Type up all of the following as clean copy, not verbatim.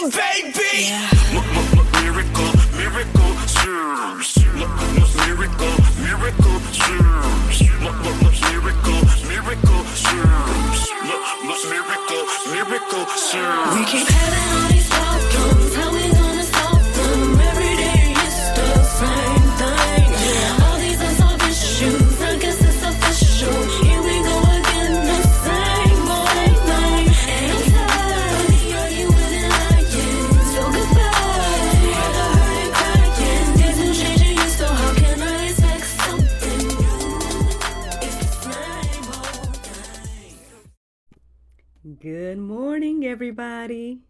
juice, baby. Yeah. Miracle, miracle juice. Miracle, miracle juice. Miracle, miracle juice. Miracle, miracle juice. We keep having all these problems. How we gonna solve them? Every day it's the same thing. Yeah. All these unsolved issues, I guess it's official. Here we go again, the same old thing. And I'm tired of the arguing and lying. So goodbye, all the hurt and crying. Things will change in you, so how can I expect something new? It's the same old thing. Good morning, everybody.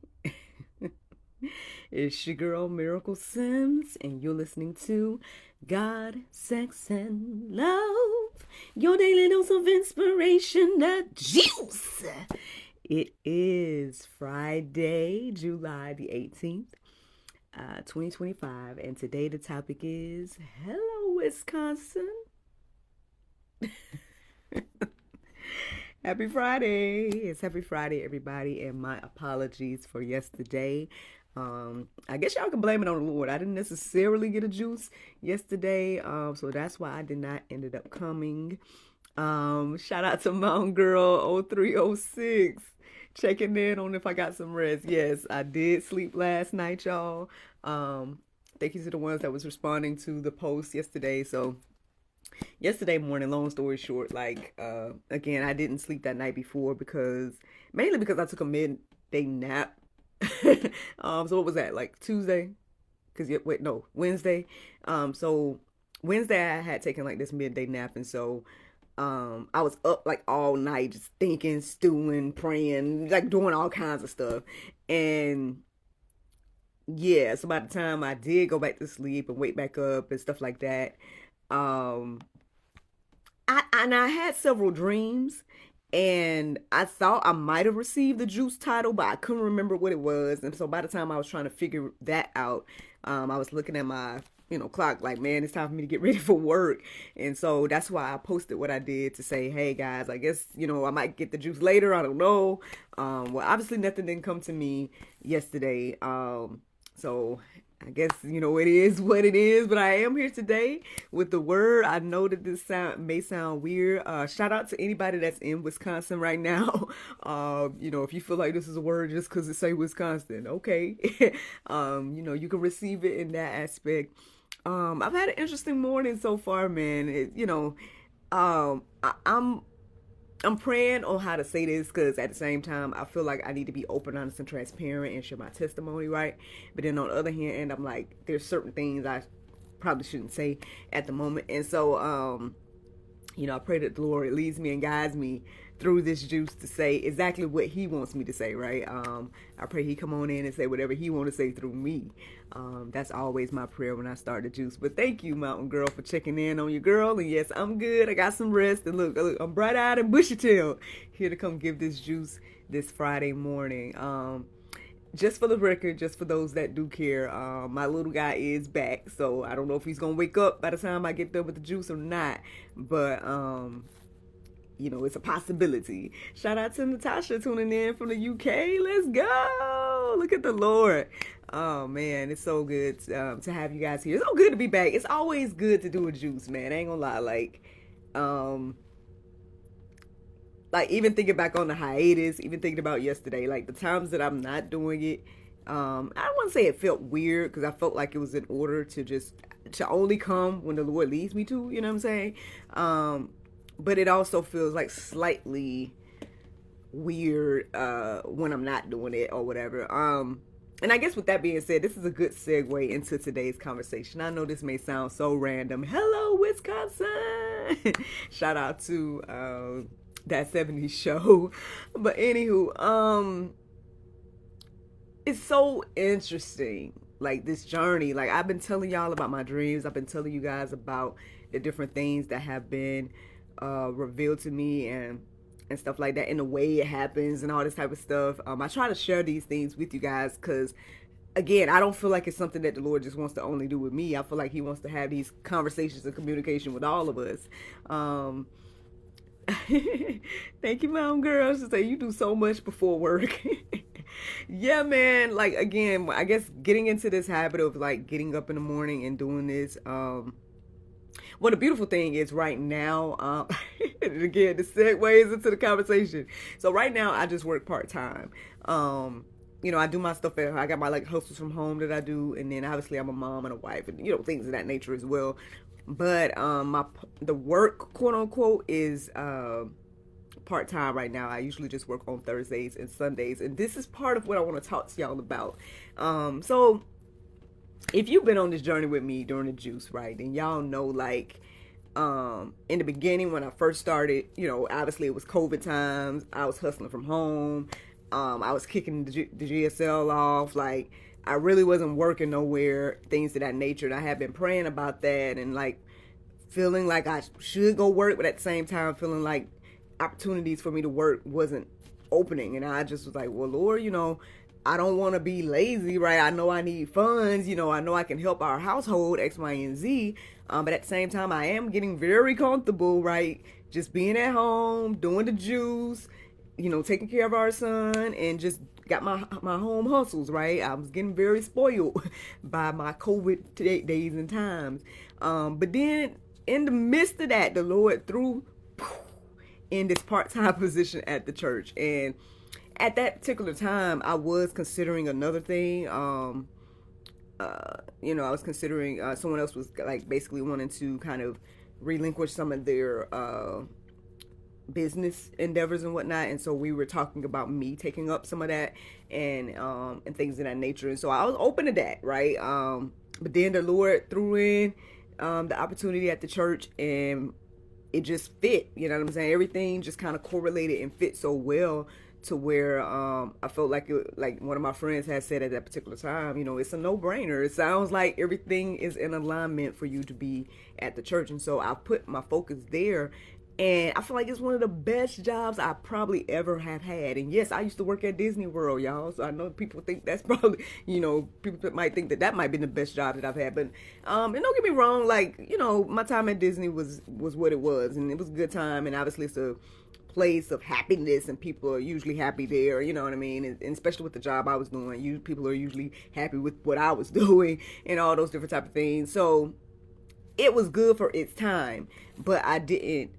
It's your girl, Miracle Sims, and you're listening to God, Sex, and Love, your daily dose of inspiration, the juice. It is Friday, July the 18th, 2025, and today the topic is Hello, Wisconsin. Happy Friday. It's Happy Friday, everybody, and my apologies for yesterday. I guess y'all can blame it on the Lord. I didn't necessarily get a juice yesterday, so that's why I did not ended up coming. Shout out to Mountain Girl 0306 checking in on if I got some rest. Yes, I did sleep last night, y'all. Thank you to the ones that was responding to the post yesterday. So yesterday morning, long story short, again, I didn't sleep that night before mainly because I took a midday nap. So what was that, like Tuesday? Wednesday. So Wednesday I had taken like this midday nap, and so I was up like all night just thinking, stewing, praying, like doing all kinds of stuff. And yeah, so by the time I did go back to sleep and wake back up and stuff like that, I had several dreams, and I thought I might have received the juice title, but I couldn't remember what it was. And so by the time I was trying to figure that out, I was looking at my clock like, man, it's time for me to get ready for work. And so that's why I posted what I did to say, hey guys, I guess I might get the juice later, I don't know. Well, obviously nothing didn't come to me yesterday, so I guess, it is what it is, but I am here today with the word. I know that this may sound weird. Shout out to anybody that's in Wisconsin right now. If you feel like this is a word just because it say Wisconsin, okay. You can receive it in that aspect. I've had an interesting morning so far, man. I'm praying on how to say this, because at the same time, I feel like I need to be open, honest, and transparent and share my testimony, right? But then on the other hand, I'm like, there's certain things I probably shouldn't say at the moment. And so, I pray that the Lord leads me and guides me through this juice to say exactly what he wants me to say, right? I pray he come on in and say whatever he want to say through me. That's always my prayer when I start the juice. But thank you, Mountain Girl, for checking in on your girl. And yes, I'm good. I got some rest. And look, I'm bright-eyed and bushy-tailed, here to come give this juice this Friday morning. Just for the record, just for those that do care, my little guy is back. So I don't know if he's going to wake up by the time I get done with the juice or not. But, it's a possibility. Shout out to Natasha tuning in from the UK. Let's go. Look at the Lord. Oh, man, it's so good to have you guys here. It's so good to be back. It's always good to do a juice, man. I ain't gonna lie. Even thinking back on the hiatus, even thinking about yesterday, like the times that I'm not doing it, I don't want to say it felt weird, because I felt like it was in order to only come when the Lord leads me to, you know what I'm saying? But it also feels like slightly weird when I'm not doing it or whatever. And I guess with that being said, this is a good segue into today's conversation. I know this may sound so random. Hello, Wisconsin! Shout out to that 70s show. But anywho, it's so interesting, like this journey. Like, I've been telling y'all about my dreams. I've been telling you guys about the different things that have been revealed to me and stuff like that, and the way it happens and all this type of stuff. I try to share these things with you guys because, again, I don't feel like it's something that the Lord just wants to only do with me. I feel like he wants to have these conversations and communication with all of us. Thank you, Mom Girl. She say you do so much before work. Yeah, man. Like, again, I guess getting into this habit of like getting up in the morning and doing this. Well, the beautiful thing is right now, and again, the segues into the conversation. So right now, I just work part time. I do my stuff I got my like hustles from home that I do, and then obviously I'm a mom and a wife, and things of that nature as well. But the work, quote unquote, is part time right now. I usually just work on Thursdays and Sundays, and this is part of what I want to talk to y'all about. So if you've been on this journey with me during the juice, right, then y'all know, like, in the beginning when I first started, obviously it was COVID times. I was hustling from home. I was kicking the GSL off. Like, I really wasn't working nowhere, things of that nature. And I had been praying about that and, like, feeling like I should go work, but at the same time feeling like opportunities for me to work wasn't opening. And I just was like, well, Lord, I don't want to be lazy, right? I know I need funds. I know I can help our household, X, Y, and Z. But at the same time, I am getting very comfortable, right? Just being at home, doing the juice, taking care of our son, and just got my home hustles, right? I was getting very spoiled by my COVID days and times. But then in the midst of that, the Lord threw in this part-time position at the church. And at that particular time, I was considering another thing. I was considering someone else was like basically wanting to kind of relinquish some of their business endeavors and whatnot, and so we were talking about me taking up some of that and things of that nature. And so I was open to that, right? But then the Lord threw in the opportunity at the church, and it just fit. You know what I'm saying? Everything just kind of correlated and fit so well to where I felt like one of my friends had said at that particular time, it's a no-brainer. It sounds like everything is in alignment for you to be at the church. And so I put my focus there, and I feel like it's one of the best jobs I probably ever have had. And yes, I used to work at Disney World, y'all. So I know people think that's probably, people might think that might be the best job that I've had. But, and don't get me wrong, like, my time at Disney was what it was. And it was a good time. And obviously it's a place of happiness, and people are usually happy there, you know what I mean? And especially with the job I was doing, people are usually happy with what I was doing and all those different type of things. So it was good for its time, but I didn't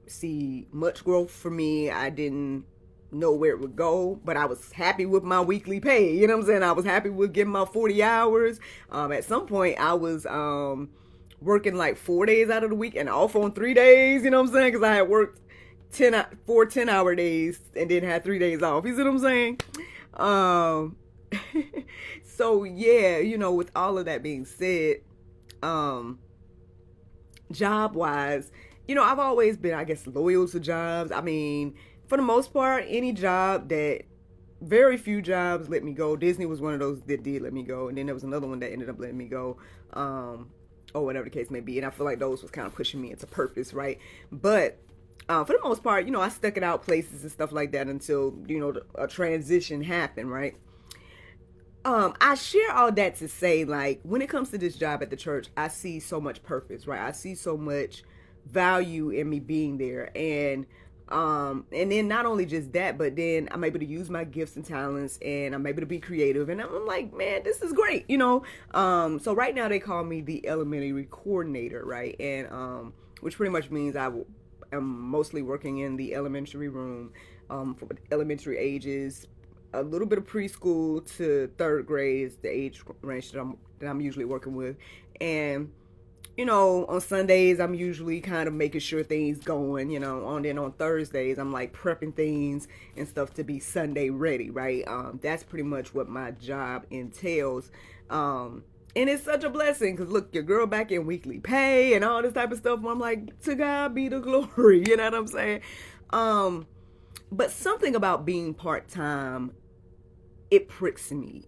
see much growth for me. I didn't know where it would go, but I was happy with my weekly pay. You know what I'm saying? I was happy with getting my 40 hours. At some point I was working like 4 days out of the week and off on 3 days, you know what I'm saying? Because I had worked 4 10-hour days and then had 3 days off. You see what I'm saying? So yeah, with all of that being said, job wise, I've always been, I guess, loyal to jobs. I mean, for the most part, any job very few jobs let me go. Disney was one of those that did let me go. And then there was another one that ended up letting me go, or whatever the case may be. And I feel like those was kind of pushing me into purpose, right? But for the most part, I stuck it out places and stuff like that until, a transition happened, right? I share all that to say, like, when it comes to this job at the church, I see so much purpose, right? I see so much value in me being there. And then not only just that, but then I'm able to use my gifts and talents, and I'm able to be creative. And I'm like, man, this is great, So right now they call me the elementary coordinator, right? And which pretty much means I'm mostly working in the elementary room for elementary ages. A little bit of preschool to third grade is the age range that I'm usually working with. And on Sundays, I'm usually kind of making sure things going, then on Thursdays, I'm like prepping things and stuff to be Sunday ready, right? That's pretty much what my job entails. And it's such a blessing because, look, your girl back in weekly pay and all this type of stuff. I'm like, to God be the glory, you know what I'm saying? But something about being part-time, it pricks me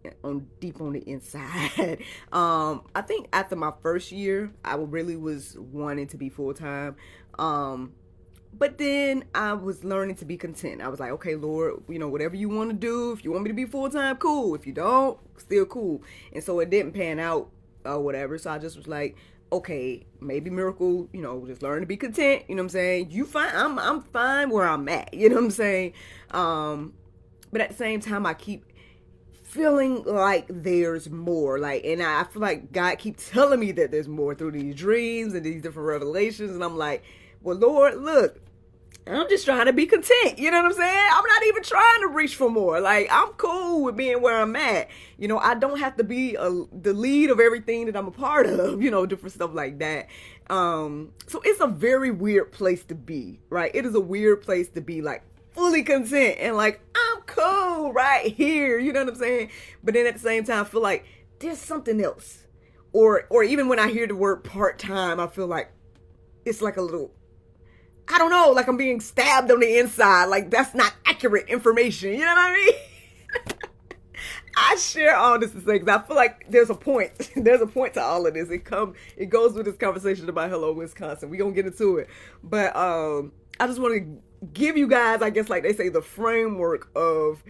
deep on the inside. I think after my first year, I really was wanting to be full-time. But then I was learning to be content. I was like, okay, Lord, whatever you want to do. If you want me to be full-time, cool. If you don't, still cool. And so it didn't pan out or whatever. So I just was like, okay, maybe Miracle, just learn to be content. You know what I'm saying? You fine. I'm fine where I'm at. You know what I'm saying? But at the same time, I keep feeling like there's more. Like, and I feel like God keeps telling me that there's more through these dreams and these different revelations. And I'm like, well, Lord, look, I'm just trying to be content. You know what I'm saying? I'm not even trying to reach for more. Like, I'm cool with being where I'm at. You know, I don't have to be the lead of everything that I'm a part of, you know, different stuff like that. So it's a very weird place to be, right? It is a weird place to be, like, fully content and like, I'm cool right here. You know what I'm saying? But then at the same time, I feel like there's something else. Or even when I hear the word part-time, I feel like it's like a little, I don't know, like I'm being stabbed on the inside. Like, that's not accurate information. You know what I mean? I share all this to say, because I feel like there's a point. There's a point to all of this. It goes with this conversation about Hello, Wisconsin. We're going to get into it. But I just want to give you guys, I guess, like they say, the framework of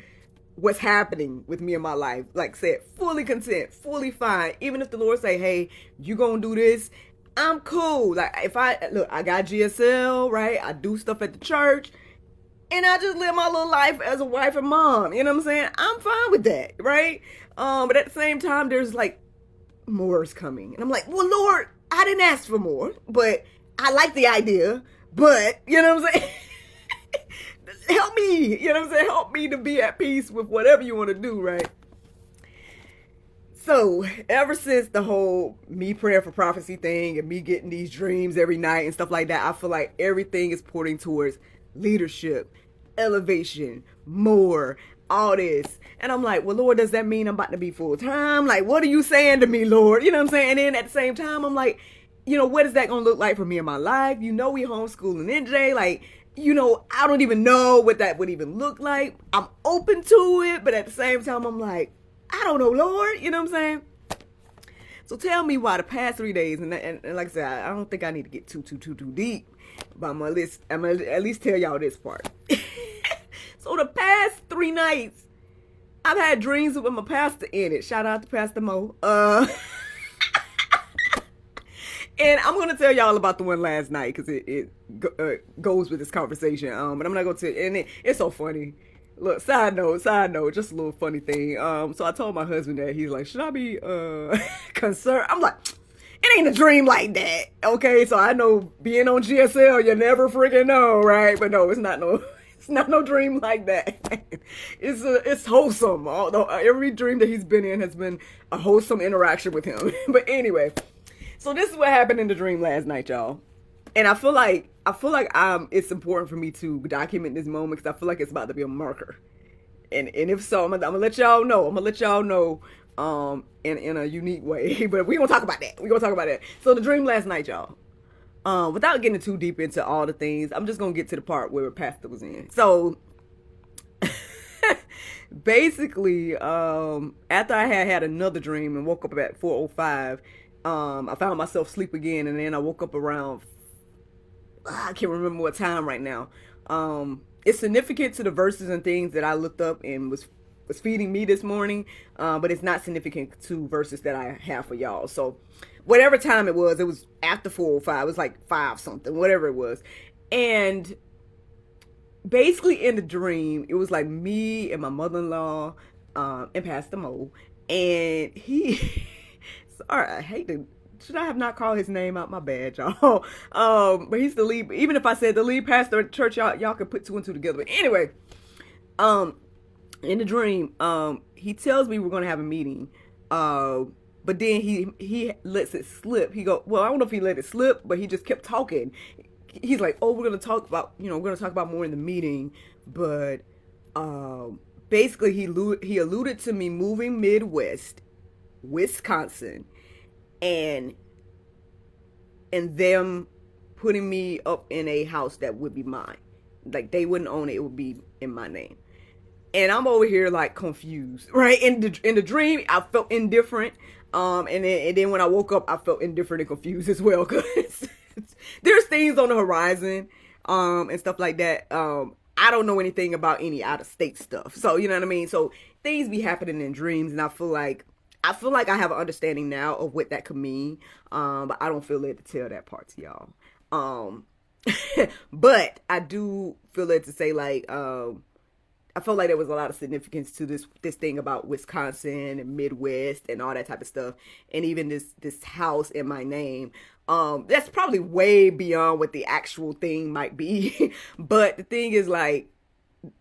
what's happening with me in my life. Like I said, fully content, fully fine. Even if the Lord say, hey, you going to do this, I'm cool. Like, if I got GSL, right? I do stuff at the church, and I just live my little life as a wife and mom. You know what I'm saying? I'm fine with that, right? But at the same time, there's like more is coming. And I'm like, well, Lord, I didn't ask for more, but I like the idea. But, you know what I'm saying? Help me, you know what I'm saying? Help me to be at peace with whatever you want to do, right? So, ever since the whole me praying for prophecy thing and me getting these dreams every night and stuff like that, I feel like everything is pointing towards leadership, elevation, more, all this. And I'm like, well, Lord, does that mean I'm about to be full time? Like, what are you saying to me, Lord? You know what I'm saying? And then at the same time, I'm like, you know, what is that going to look like for me in my life? You know, we homeschooling NJ, like, you know, I don't even know what that would even look like. I'm open to it, but at the same time, I'm like, I don't know, Lord. You know what I'm saying? So tell me why the past 3 days, and like I said, I don't think I need to get too deep, but I'm gonna at least tell y'all this part. So the past 3 nights, I've had dreams with my pastor in it. Shout out to Pastor Mo. And I'm going to tell y'all about the one last night because it goes with this conversation. But I'm not going to, and it's so funny. Look, side note, just a little funny thing. So I told my husband that. He's like, should I be concerned? I'm like, it ain't a dream like that. Okay, so I know being on GSL, you never freaking know, right? But no, it's not no dream like that. It's wholesome. Although every dream that he's been in has been a wholesome interaction with him. But anyway. So this is what happened in the dream last night, y'all. And I feel like it's important for me to document this moment because I feel like it's about to be a marker. And if so, I'm gonna let y'all know. In a unique way. But we're gonna talk about that. So the dream last night, y'all. Without getting too deep into all the things, I'm just gonna get to the part where Pastor was in. So basically, after I had another dream and woke up at 4:05. I found myself asleep again, and then I woke up around, I can't remember what time right now. It's significant to the verses and things that I looked up and was feeding me this morning, but it's not significant to verses that I have for y'all. So whatever time it was after 4:05. It was like 5 something, whatever it was. And basically in the dream, it was like me and my mother-in-law and Pastor Mo, and he... Sorry, I hate to. Should I have not called his name out? My bad, y'all. But he's the lead. Even if I said the lead pastor at church, y'all could put 2 and 2 together. But anyway, in the dream, he tells me we're gonna have a meeting. But then he lets it slip. He go, well, I don't know if he let it slip, but he just kept talking. He's like, oh, we're gonna talk about more in the meeting. But basically, he alluded to me moving Midwest, Wisconsin, and them putting me up in a house that would be mine. Like, they wouldn't own it would be in my name. And I'm over here like confused, right? In the dream, I felt indifferent, and then when I woke up, I felt indifferent and confused as well, because there's things on the horizon, and stuff like that. I don't know anything about any out of state stuff, so you know what I mean. So things be happening in dreams, and I feel like I have an understanding now of what that could mean, but I don't feel led to tell that part to y'all. But I do feel led to say, like, I felt like there was a lot of significance to this thing about Wisconsin and Midwest and all that type of stuff, and even this house in my name. That's probably way beyond what the actual thing might be, but the thing is, like,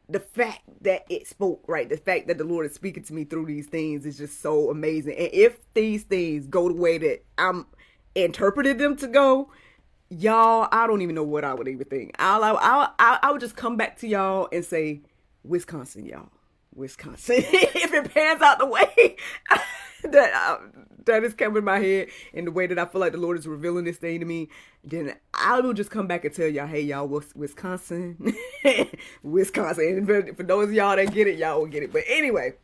the fact that it spoke, right? The fact that the Lord is speaking to me through these things is just so amazing. And if these things go the way that I'm interpreted them to go, y'all, I don't even know what I would even think. I would just come back to y'all and say, Wisconsin, y'all. Wisconsin. If it pans out the way that is coming in my head and the way that I feel like the Lord is revealing this thing to me, then I will just come back and tell y'all, hey, y'all, Wisconsin. Wisconsin. And for those of y'all that get it, y'all will get it. But anyway,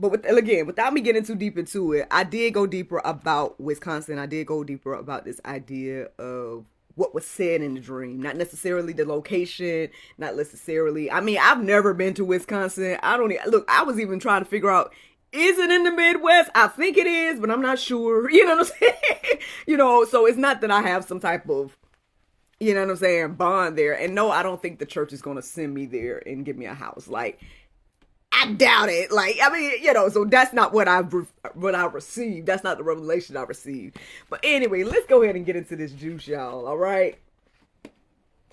again, without me getting too deep into it, I did go deeper about Wisconsin. I did go deeper about this idea of what was said in the dream, not necessarily the location, not necessarily. I mean, I've never been to Wisconsin. I was even trying to figure out, is it in the Midwest? I think it is, but I'm not sure. You know what I'm saying? So it's not that I have some type of, you know what I'm saying, bond there. And no, I don't think the church is going to send me there and give me a house. Like, I doubt it. Like, I mean, so that's not what I received. That's not the revelation I received. But anyway, let's go ahead and get into this juice, y'all. All right.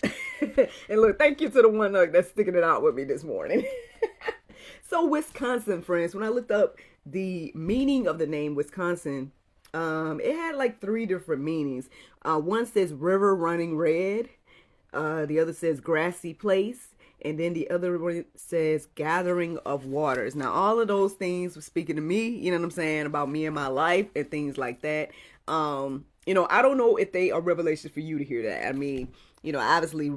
And look, thank you to the one that's sticking it out with me this morning. So Wisconsin, friends, when I looked up the meaning of the name Wisconsin, it had like 3 different meanings. One says river running red. The other says grassy place. And then the other one says gathering of waters. Now, all of those things were speaking to me, you know what I'm saying, about me and my life and things like that. I don't know if they are revelations for you to hear that. I mean, obviously,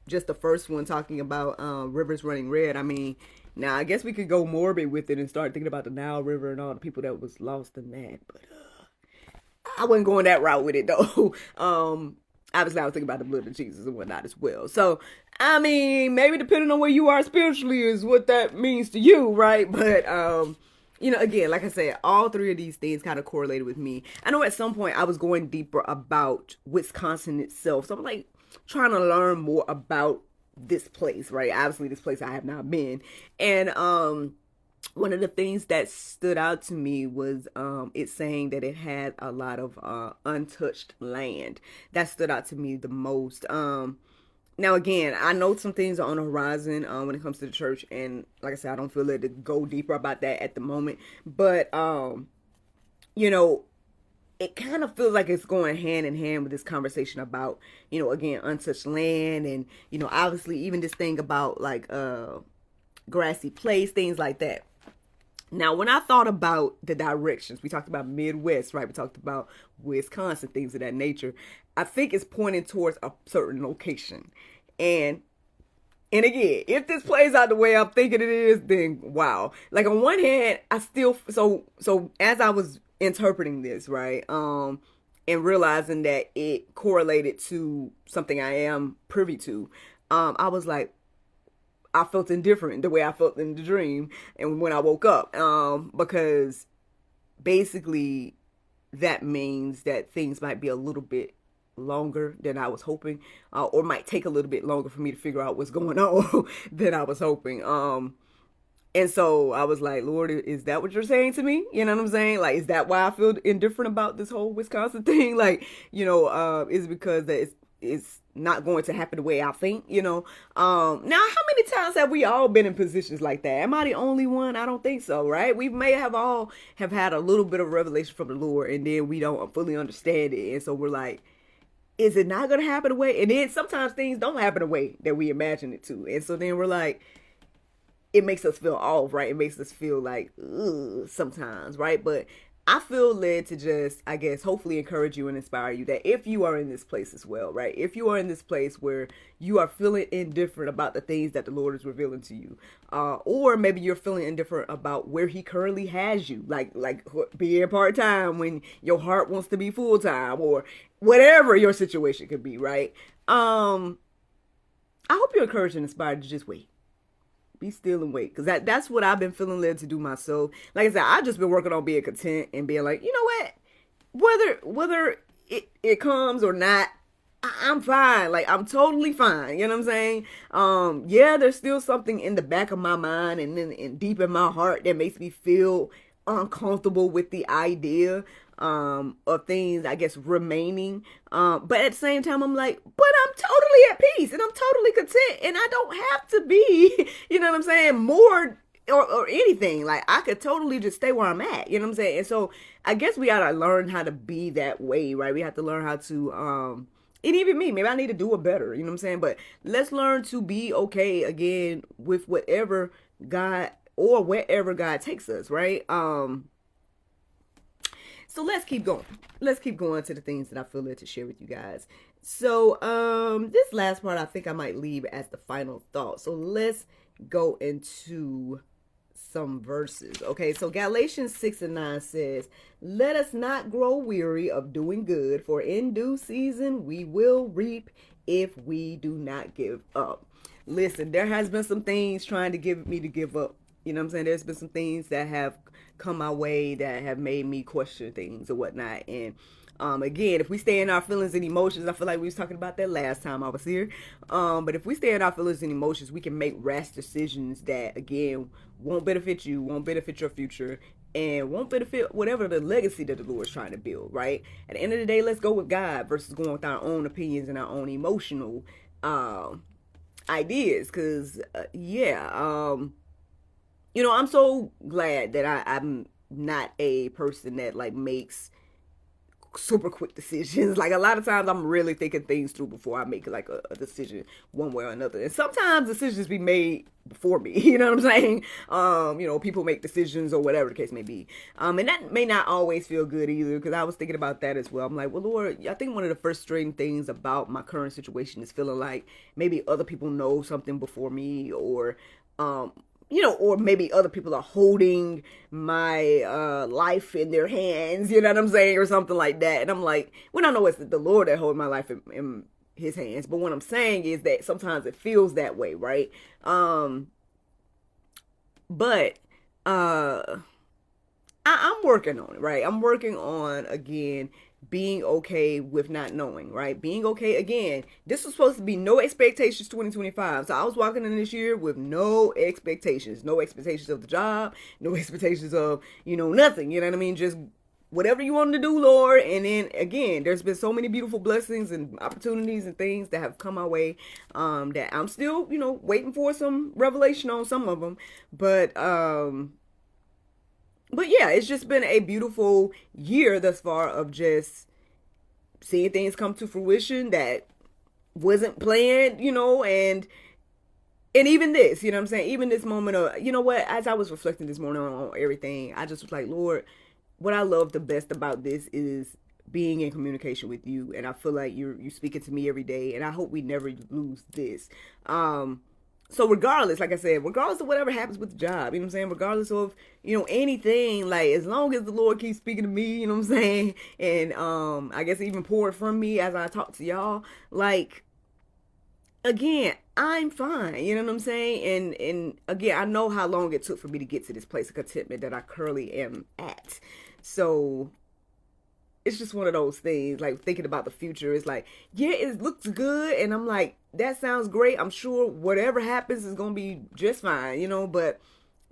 just the first one talking about rivers running red. I mean, now I guess we could go morbid with it and start thinking about the Nile River and all the people that was lost in that. But I wasn't going that route with it, though. Obviously, I was thinking about the blood of Jesus and whatnot as well. So, I mean, maybe depending on where you are spiritually is what that means to you, right? But, again, like I said, all 3 of these things kind of correlated with me. I know at some point I was going deeper about Wisconsin itself. So I'm like trying to learn more about this place, right? Obviously, this place I have not been. And, one of the things that stood out to me was it saying that it had a lot of untouched land. That stood out to me the most. Now, again, I know some things are on the horizon when it comes to the church. And like I said, I don't feel led to go deeper about that at the moment. But, it kind of feels like it's going hand in hand with this conversation about, again, untouched land. And, obviously even this thing about like grassy place, things like that. Now, when I thought about the directions, we talked about Midwest, right? We talked about Wisconsin, things of that nature. I think it's pointing towards a certain location. And again, if this plays out the way I'm thinking it is, then wow. Like on one hand, I still, so as I was interpreting this, right? And realizing that it correlated to something I am privy to, I was like, I felt indifferent the way I felt in the dream and when I woke up, because basically that means that things might be a little bit longer than I was hoping, or might take a little bit longer for me to figure out what's going on than I was hoping. And so I was like, Lord, is that what you're saying to me? You know what I'm saying? Like, is that why I feel indifferent about this whole Wisconsin thing? Like, is it because that it's not going to happen the way I think, now how many times have we all been in positions like that? Am I the only one? I don't think so, right? We may have all have had a little bit of revelation from the Lord, and then we don't fully understand it, and so we're like, is it not going to happen the way? And then sometimes things don't happen the way that we imagine it to, and so then we're like, it makes us feel off, right? It makes us feel like, ugh, sometimes, right? But I feel led to just, I guess, hopefully encourage you and inspire you that if you are in this place as well, right? If you are in this place where you are feeling indifferent about the things that the Lord is revealing to you, or maybe you're feeling indifferent about where He currently has you, like being part-time when your heart wants to be full-time, or whatever your situation could be, right? I hope you're encouraged and inspired to just wait. Be still and wait. Because that's what I've been feeling led to do myself. Like I said, I've just been working on being content and being like, you know what? Whether it comes or not, I'm fine. Like, I'm totally fine. You know what I'm saying? Yeah, there's still something in the back of my mind and deep in my heart that makes me feel uncomfortable with the idea of things, I guess, remaining. But at the same time, I'm like, but I'm totally at peace and I'm totally content and I don't have to be, you know what I'm saying, more or anything. Like, I could totally just stay where I'm at, you know what I'm saying? And so I guess we gotta learn how to be that way, right? We have to learn how to and even me, maybe I need to do it better, you know what I'm saying? But let's learn to be okay again with whatever God or wherever God takes us, right? So let's keep going. Let's keep going to the things that I feel led to share with you guys. So this last part I think I might leave as the final thought. So let's go into some verses. Okay, so Galatians 6:9 says, let us not grow weary of doing good, for in due season we will reap if we do not give up. Listen, there has been some things trying to give me to give up. You know what I'm saying? There's been some things that have come my way that have made me question things or whatnot. And again, if we stay in our feelings and emotions, I feel like we was talking about that last time I was here. But if we stay in our feelings and emotions, we can make rash decisions that, again, won't benefit you, won't benefit your future, and won't benefit whatever the legacy that the Lord is trying to build, right? At the end of the day, let's go with God versus going with our own opinions and our own emotional ideas. Because, you know, I'm so glad that I'm not a person that, like, makes super quick decisions. Like, a lot of times I'm really thinking things through before I make like a decision one way or another. And sometimes decisions be made before me, you know what I'm saying? You know, people make decisions or whatever the case may be. And that may not always feel good either, because I was thinking about that as well. I'm like, well, Lord, I think one of the frustrating things about my current situation is feeling like maybe other people know something before me, or you know, or maybe other people are holding my life in their hands, you know what I'm saying, or something like that. And I'm like, when I know it's the Lord that holds my life in his hands, but what I'm saying is that sometimes it feels that way, right? But I'm working on it, right? I'm working on, again, being okay with not knowing, right? Being okay, again, this was supposed to be no expectations 2025. So I was walking in this year with no expectations of the job, no expectations of, you know, nothing, you know what I mean? Just whatever you wanted to do, Lord. And then again, there's been so many beautiful blessings and opportunities and things that have come my way, that I'm still, you know, waiting for some revelation on some of them. But yeah, it's just been a beautiful year thus far of just seeing things come to fruition that wasn't planned, you know, and even this, you know what I'm saying? Even this moment of, you know what, as I was reflecting this morning on everything, I just was like, Lord, what I love the best about this is being in communication with you. And I feel like you're speaking to me every day, and I hope we never lose this. So regardless, like I said, regardless of whatever happens with the job, you know what I'm saying? Regardless of, you know, anything, like, as long as the Lord keeps speaking to me, you know what I'm saying? And I guess even pour it from me as I talk to y'all, like, again, I'm fine, you know what I'm saying? And again, I know how long it took for me to get to this place of contentment that I currently am at. So it's just one of those things, like, thinking about the future. It's like, yeah, it looks good, and I'm like, that sounds great. I'm sure whatever happens is gonna be just fine, you know. But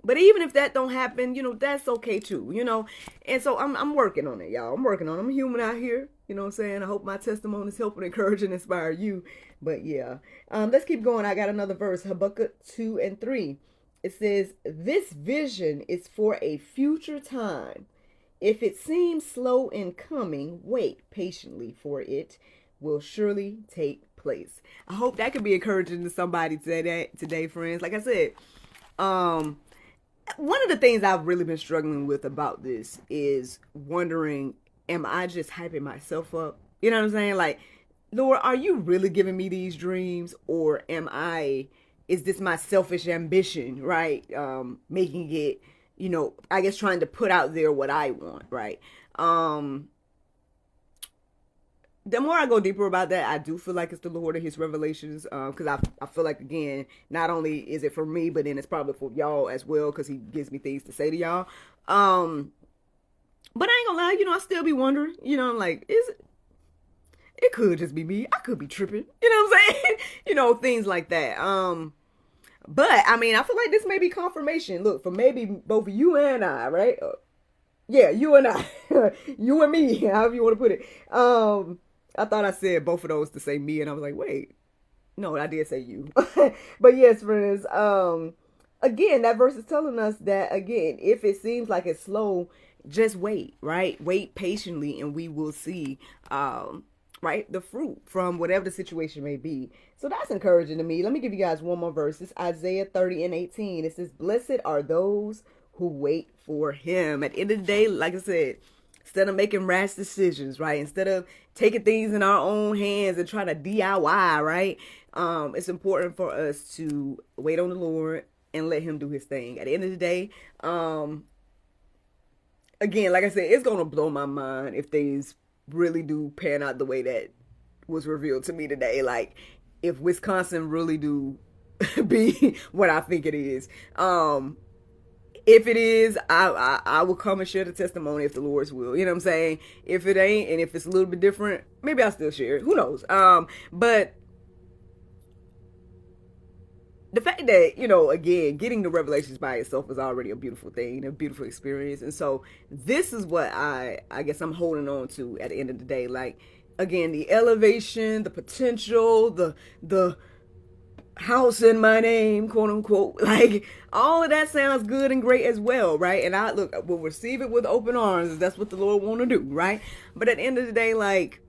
even if that don't happen, you know, that's okay too, you know. And so I'm working on it, y'all. I'm working on it. I'm human out here, you know what I'm saying? I hope my testimony is helping, encourage, and inspire you. But yeah, let's keep going. I got another verse, Habakkuk 2:3. It says, "This vision is for a future time. If it seems slow in coming, wait patiently, for it will surely take place." I hope that could be encouraging to somebody today, friends. Like I said, one of the things I've really been struggling with about this is wondering, am I just hyping myself up? You know what I'm saying? Like, Lord, are you really giving me these dreams, or is this my selfish ambition, right? Making it, you know, I guess trying to put out there what I want, right? The more I go deeper about that, I do feel like it's the Lord and his revelations, because I feel like, again, not only is it for me, but then it's probably for y'all as well, because he gives me things to say to y'all. But I ain't gonna lie, you know, I still be wondering, you know, like, is it could just be me. I could be tripping. You know what I'm saying? Things like that. But I mean, I feel like this may be confirmation. Look, for maybe both you and I, right? Yeah, you and I, you and me, however you want to put it. I thought I said both of those to say me, and I was like, wait, no, I did say you. But yes, friends. Again, that verse is telling us that again, if it seems like it's slow, just wait, right? Wait patiently, and we will see, right, the fruit from whatever the situation may be. So that's encouraging to me. Let me give you guys one more verse. It's Isaiah 30:18. It says, "Blessed are those who wait for him." At the end of the day, like I said, instead of making rash decisions, right? Instead of taking things in our own hands and trying to DIY, right? It's important for us to wait on the Lord and let him do his thing. At the end of the day, again, like I said, it's going to blow my mind if things really do pan out the way that was revealed to me today. Like, if Wisconsin really do be what I think it is. If it is, I will come and share the testimony if the Lord's will. You know what I'm saying? If it ain't, and if it's a little bit different, maybe I'll still share it. Who knows? But the fact that, again, getting the revelations by itself is already a beautiful thing, a beautiful experience. And so this is what I guess I'm holding on to at the end of the day. Like, again, the elevation, the potential, the house in my name, quote unquote, like all of that sounds good and great as well, right? And I will receive it with open arms. That's what the Lord want to do, right? But at the end of the day, like,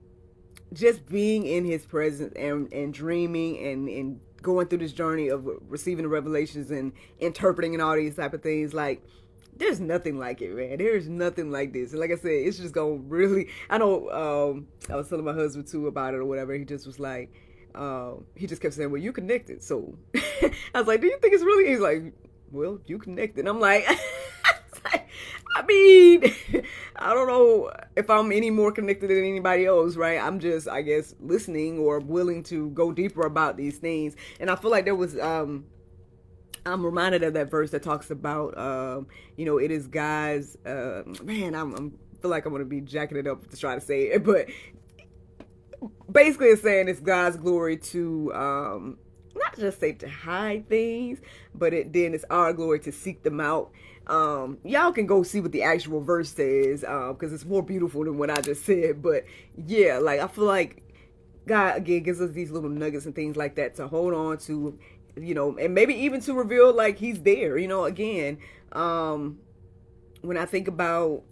just being in his presence and dreaming and going through this journey of receiving the revelations and interpreting and all these type of things, like, there's nothing like it, man. There's nothing like this. And like I said, it's just gonna really, I know, I was telling my husband too about it or whatever. He just was like, he just kept saying, well, you connected. So I was like, do you think it's really? He's like, well, you connected. I'm like, I mean, I don't know if I'm any more connected than anybody else, right? I'm just, I guess, listening or willing to go deeper about these things. And I feel like there was, I'm reminded of that verse that talks about, it is God's, man, I'm feel like I'm going to be jacking it up to try to say it, but basically it's saying it's God's glory to, not just say to hide things, but then it's our glory to seek them out. Y'all can go see what the actual verse says, because it's more beautiful than what I just said. But yeah, like, I feel like God again gives us these little nuggets and things like that to hold on to, and maybe even to reveal like he's there, again, when I think about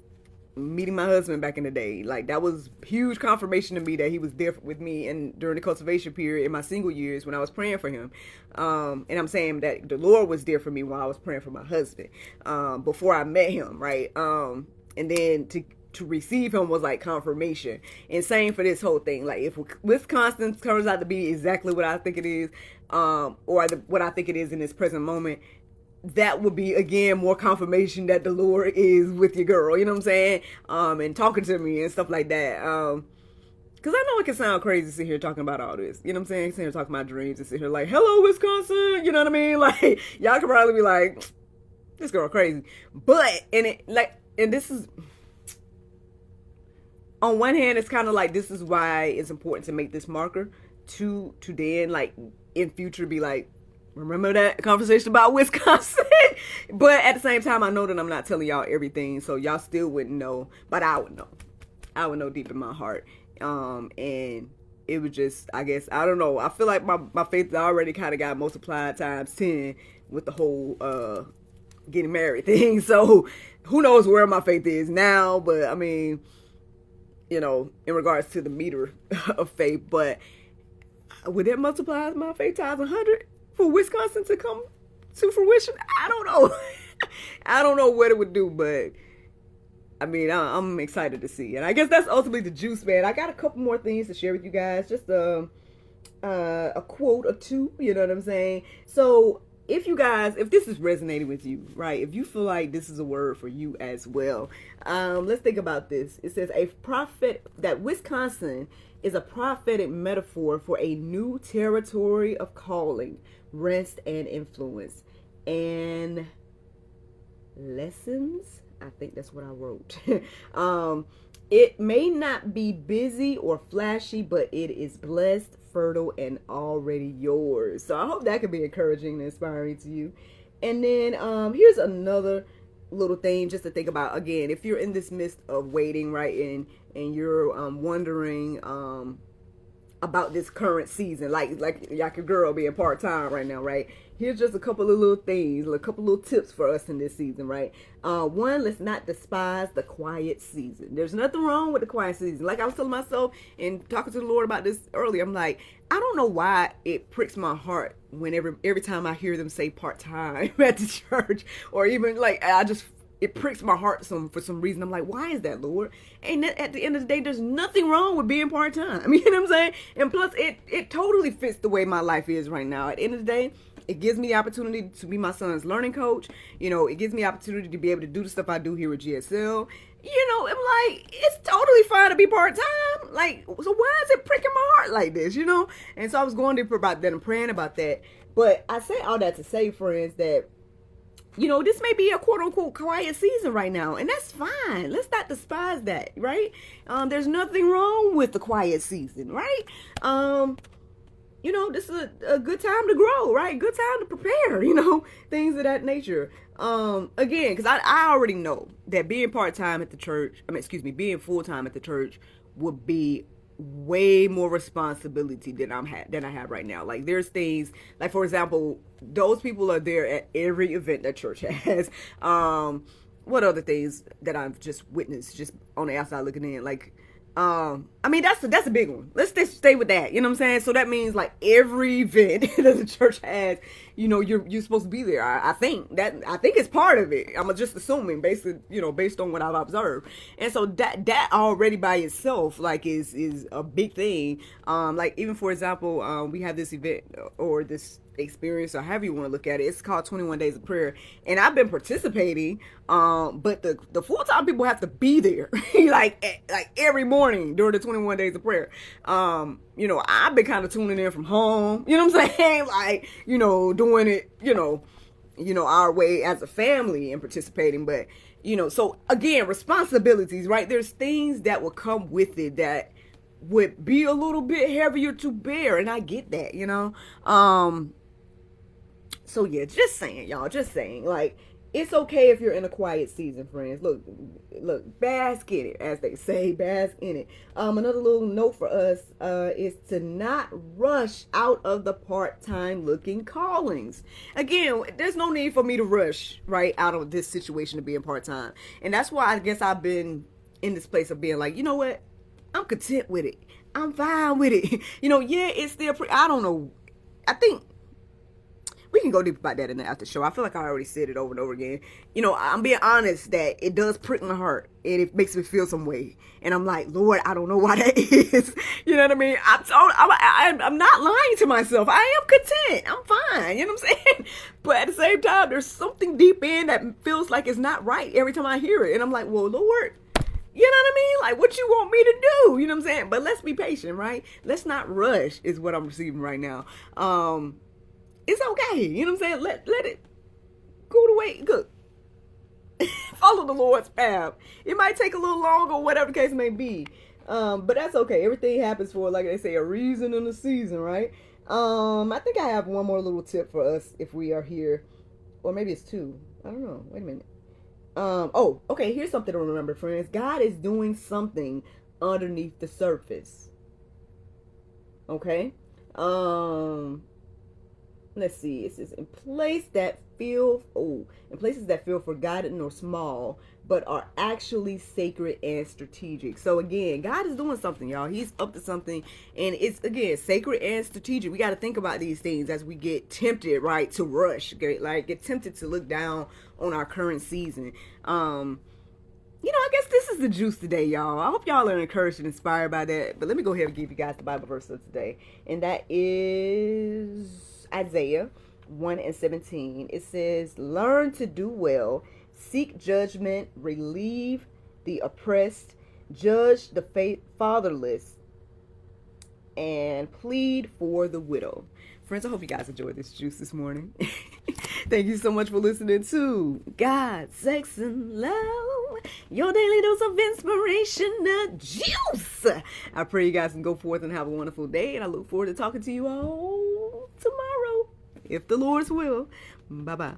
meeting my husband back in the day, like, that was huge confirmation to me that he was there with me and during the cultivation period in my single years when I was praying for him. And I'm saying that the Lord was there for me while I was praying for my husband, before I met him, right? And then to receive him was like confirmation. And same for this whole thing. Like, if Wisconsin turns out to be exactly what I think it is, or what I think it is in this present moment, that would be, again, more confirmation that the Lord is with your girl, you know what I'm saying? And talking to me and stuff like that. Because I know it can sound crazy sitting here talking about all this, you know what I'm saying? Sitting here talking about dreams and sitting here like, hello, Wisconsin, you know what I mean? Like, y'all could probably be like, this girl crazy. But, and this is, on one hand, it's kind of like, this is why it's important to make this marker to then, like, in future be like, remember that conversation about Wisconsin? But at the same time, I know that I'm not telling y'all everything, so y'all still wouldn't know, but I would know. I would know deep in my heart. And it was just, I guess, I don't know. I feel like my faith already kind of got multiplied times 10 with the whole getting married thing. So who knows where my faith is now, but I mean, in regards to the meter of faith, but would that multiply my faith times 100? For Wisconsin to come to fruition? I don't know. I don't know what it would do, but I mean, I'm excited to see. And I guess that's ultimately the juice, man. I got a couple more things to share with you guys. Just a quote or two, you know what I'm saying? So if this is resonating with you, right? If you feel like this is a word for you as well, let's think about this. It says that Wisconsin is a prophetic metaphor for a new territory of calling, rest, and influence, and lessons I think that's what I wrote. It may not be busy or flashy, but it is blessed, fertile, and already yours. So I hope that could be encouraging and inspiring to you. And then here's another little thing just to think about. Again, if you're in this midst of waiting, right, and you're wondering about this current season, like your girl being part-time right now, right? Here's just a couple of little things, a couple little tips for us in this season, right? One, let's not despise the quiet season. There's nothing wrong with the quiet season. Like I was telling myself and talking to the Lord about this earlier, I'm like, I don't know why it pricks my heart whenever every time I hear them say part-time at the church, or even like it pricks my heart for some reason. I'm like, why is that, Lord? And at the end of the day, there's nothing wrong with being part-time. I mean, you know what I'm saying? And plus, it totally fits the way my life is right now. At the end of the day, it gives me the opportunity to be my son's learning coach. You know, it gives me the opportunity to be able to do the stuff I do here at GSL. You know, I'm like, it's totally fine to be part-time. Like, so why is it pricking my heart like this, you know? And so I was going deeper about that and praying about that. But I say all that to say, friends, that you know, this may be a quote unquote quiet season right now, and that's fine. Let's not despise that, right? There's nothing wrong with the quiet season, right? You know, this is a good time to grow, right? Good time to prepare, you know, things of that nature. Again, because I already know that being part-time at the church, being full-time at the church would be way more responsibility than I have right now. Like there's things like, for example, those people are there at every event that church has. What other things that I've just witnessed just on the outside looking in? Like, I mean, that's a big one. Let's just stay with that. You know what I'm saying? So that means like every event that the church has, you know, you're supposed to be there. I think it's part of it. I'm just assuming based on what I've observed. And so that already by itself, like is a big thing. Like even for example, we have this event or this experience or however you want to look at it. It's called 21 Days of Prayer, and I've been participating, but the full-time people have to be there like every morning during the 21 Days of Prayer. You know, I've been kind of tuning in from home, you know what I'm saying, like, you know, doing it, you know, our way as a family and participating. But you know, so again, responsibilities, right? There's things that will come with it that would be a little bit heavier to bear, and I get that, you know. So yeah, just saying, y'all, like, it's okay if you're in a quiet season, friends. Look, bask in it, as they say, bask in it. Another little note for us is to not rush out of the part-time looking callings. Again, there's no need for me to rush right out of this situation of being part-time. And that's why I guess I've been in this place of being like, you know what? I'm content with it. I'm fine with it. You know, yeah, it's still I don't know. I think we can go deep about that in the after show. I feel like I already said it over and over again. You know, I'm being honest that it does prick my heart and it makes me feel some way. And I'm like, Lord, I don't know why that is. You know what I mean? I'm not lying to myself. I am content. I'm fine. You know what I'm saying? But at the same time, there's something deep in that feels like it's not right every time I hear it. And I'm like, well, Lord, you know what I mean? Like, what you want me to do? You know what I'm saying? But let's be patient, right? Let's not rush is what I'm receiving right now. It's okay. You know what I'm saying? Let it go the way. Good. Follow the Lord's path. It might take a little longer, whatever the case may be. But that's okay. Everything happens for, like they say, a reason and a season, right? I think I have one more little tip for us if we are here. Or maybe it's two. I don't know. Wait a minute. Okay, here's something to remember, friends. God is doing something underneath the surface. Okay? Let's see. It says in places that feel forgotten or small, but are actually sacred and strategic. So again, God is doing something, y'all. He's up to something, and it's again sacred and strategic. We got to think about these things as we get tempted, right, to rush, get tempted to look down on our current season. You know, I guess this is the juice today, y'all. I hope y'all are encouraged and inspired by that. But let me go ahead and give you guys the Bible verse of today, and that is Isaiah 1:17. It says, learn to do well, seek judgment, relieve the oppressed, judge the fatherless, and plead for the widow. Friends, I hope you guys enjoyed this juice this morning. Thank you so much for listening to God, Sex, and Love, your daily dose of inspirational juice. I pray you guys can go forth and have a wonderful day, and I look forward to talking to you all tomorrow, if the Lord's will. Bye-bye.